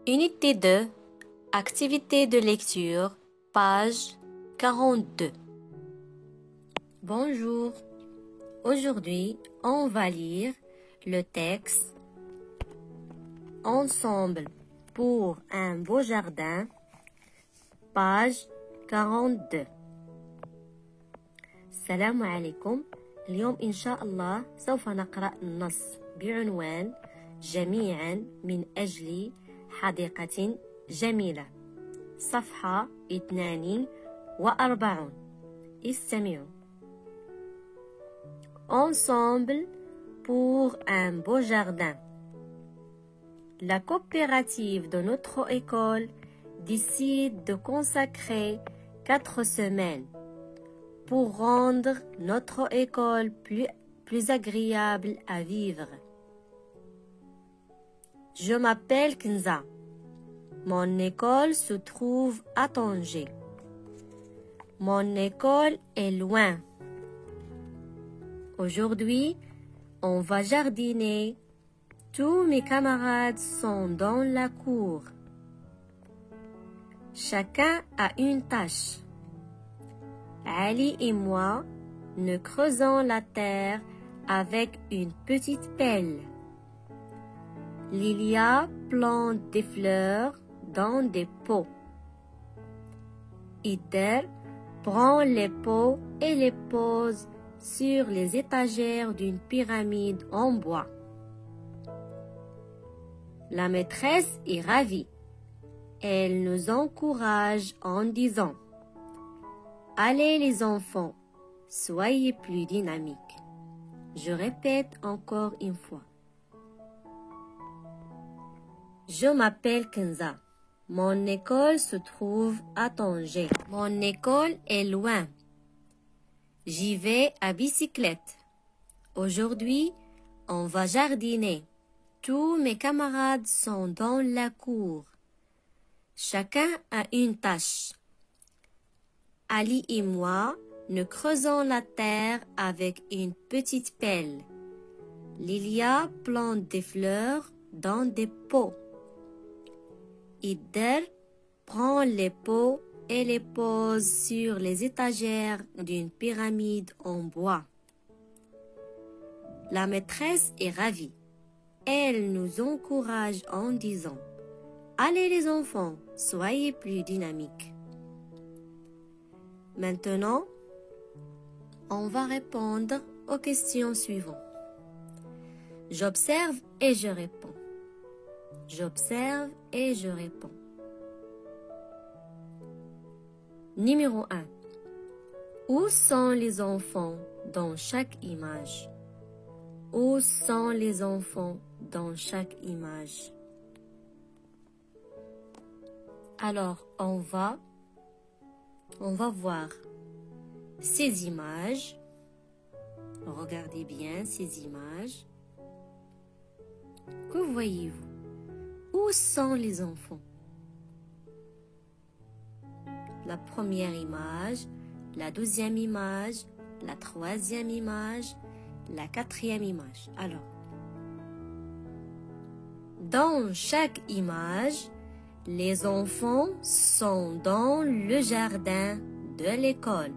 Unité 2, activité de lecture, page 42. Bonjour. Aujourd'hui, on va lire le texte Ensemble pour un beau jardin, page 42. السلام عليكم. اليوم إن شاء الله سوف نقرأ النص بعنوان جميعا من أجل حديقة جميلة، صفحة 42. استمعوا. Ensemble pour un beau jardin. La coopérative de notre école décide de consacrer 4 semaines pour rendre notre école plus agréable à vivre. Je m'appelle Kenza. Mon école se trouve à Tanger. Mon école est loin. Aujourd'hui, on va jardiner. Tous mes camarades sont dans la cour. Chacun a une tâche. Ali et moi, nous creusons la terre avec une petite pelle. Lilia plante des fleurs dans des pots. Ider prend les pots et les pose sur les étagères d'une pyramide en bois. La maîtresse est ravie. Elle nous encourage en disant: Allez les enfants, soyez plus dynamiques. Je répète encore une fois. Je m'appelle Kenza. Mon école se trouve à Tanger. Mon école est loin. J'y vais à bicyclette. Aujourd'hui, on va jardiner. Tous mes camarades sont dans la cour. Chacun a une tâche. Ali et moi, nous creusons la terre avec une petite pelle. Lilia plante des fleurs dans des pots. Ider prend les pots et les pose sur les étagères d'une pyramide en bois. La maîtresse est ravie. Elle nous encourage en disant: Allez les enfants, soyez plus dynamiques. Maintenant, on va répondre aux questions suivantes. J'observe et je réponds. J'observe et je réponds. Numéro 1. Où sont les enfants dans chaque image? Où sont les enfants dans chaque image? Alors, on va voir ces images. Regardez bien ces images. Que voyez-vous? Où sont les enfants? La première image, la deuxième image, la troisième image, la quatrième image. Alors, dans chaque image, les enfants sont dans le jardin de l'école.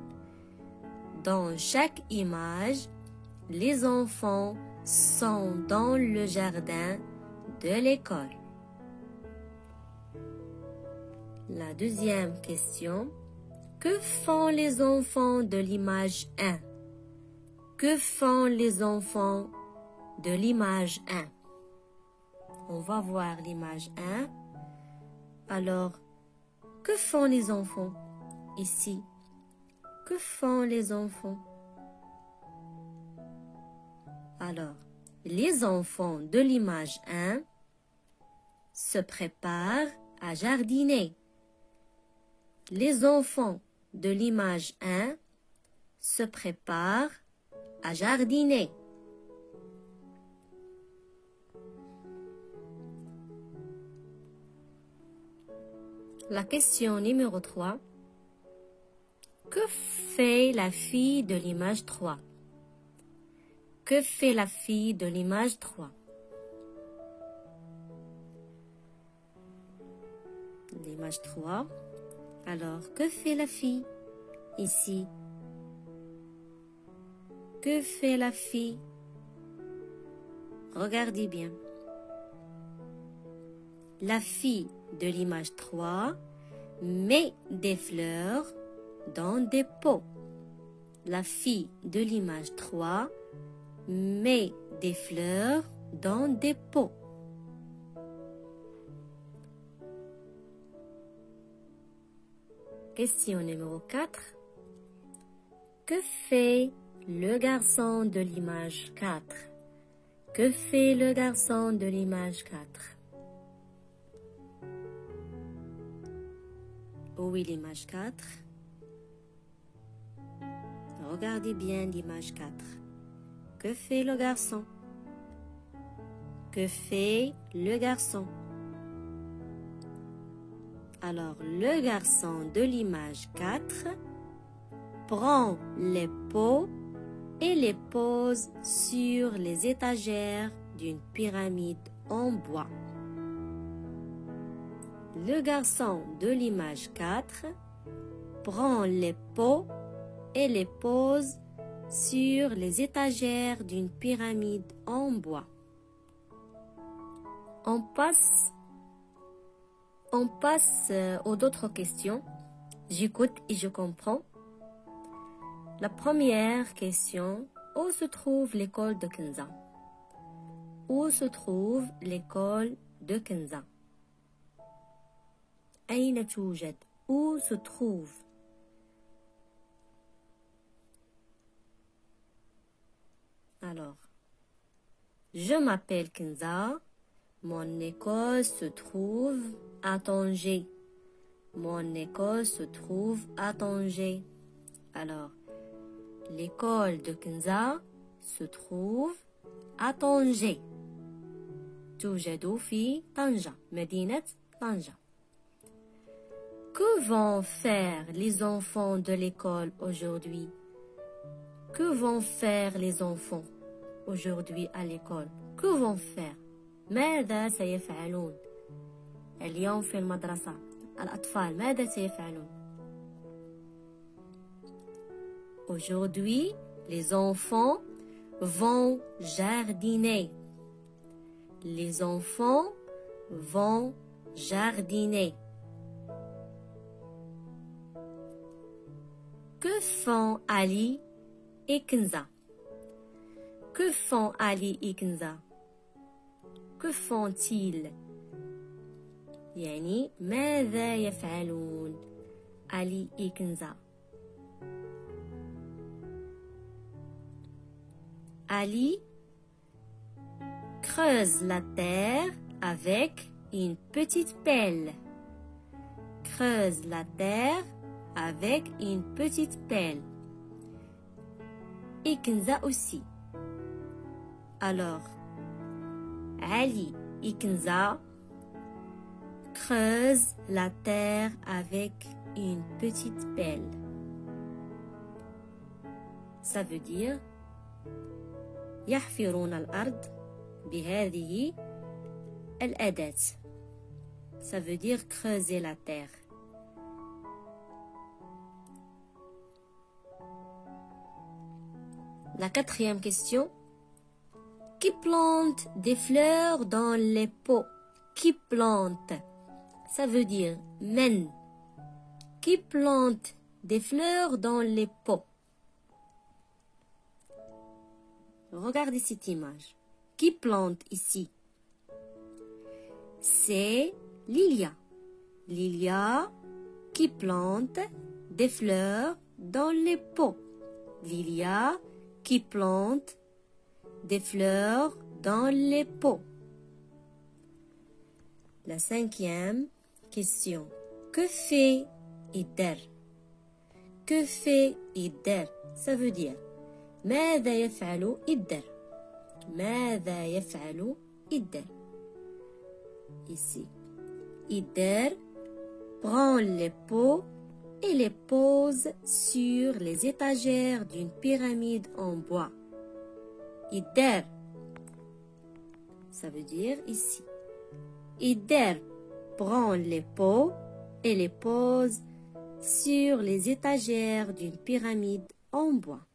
Dans chaque image, les enfants sont dans le jardin de l'école. La deuxième question. Que font les enfants de l'image 1? Que font les enfants de l'image 1? On va voir l'image 1. Alors, que font les enfants ici? Que font les enfants? Alors, les enfants de l'image 1 se préparent à jardiner. Les enfants de l'image 1 se préparent à jardiner. La question numéro 3. Que fait la fille de l'image 3? Que fait la fille de l'image 3? l'image 3. Alors, que fait la fille ici? Que fait la fille? Regardez bien. La fille de l'image 3 met des fleurs dans des pots. La fille de l'image 3 met des fleurs dans des pots. Question numéro 4. Que fait le garçon de l'image 4? Que fait le garçon de l'image 4? Oui, l'image 4. Regardez bien l'image 4. Que fait le garçon? Que fait le garçon? Alors, le garçon de l'image 4 prend les pots et les pose sur les étagères d'une pyramide en bois. Le garçon de l'image 4 prend les pots et les pose sur les étagères d'une pyramide en bois. On passe aux autres questions. J'écoute et je comprends. La première question, où se trouve l'école de Kenza? Où se trouve l'école de Kenza? أين توجد? Où se trouve? Alors, je m'appelle Kenza. Mon école se trouve à Tanger. Mon école se trouve à Tanger. Alors, l'école de Kenza se trouve à Tanger. توجد في طنجة. مدينة طنجة. Que vont faire les enfants de l'école aujourd'hui? Que vont faire les enfants aujourd'hui à l'école? Que vont faire? ماذا سيفعلون اليوم في المدرسة؟ الأطفال ماذا سيفعلون؟ Aujourd'hui, les enfants vont jardiner. Les enfants vont jardiner. Que font Ali et Kenza? Que font Ali et Kenza? Que font-ils? يعني ماذا يفعلون علي et Kenza? Ali creuse la terre avec une petite pelle. Creuse la terre avec une petite pelle. Et Kenza aussi. Alors, Ali et Kenza creusent la terre avec une petite pelle. Ça veut dire يحفرون الأرض بهذه الأداة. Ça veut dire creuser la terre. La quatrième question. Qui plante des fleurs dans les pots? Qui plante? Ça veut dire men. Qui plante des fleurs dans les pots? Regardez cette image. Qui plante ici? C'est Lilia. Lilia qui plante des fleurs dans les pots. Lilia qui plante des fleurs dans les pots. La cinquième question. Que fait Ider? Que fait Ider? Ça veut dire ماذا يفعل إدر؟ ماذا يفعل إدر؟ Ici. Ider prend les pots et les pose sur les étagères d'une pyramide en bois. Ider. Ça veut dire ici. Ider prend les pots et les pose sur les étagères d'une pyramide en bois.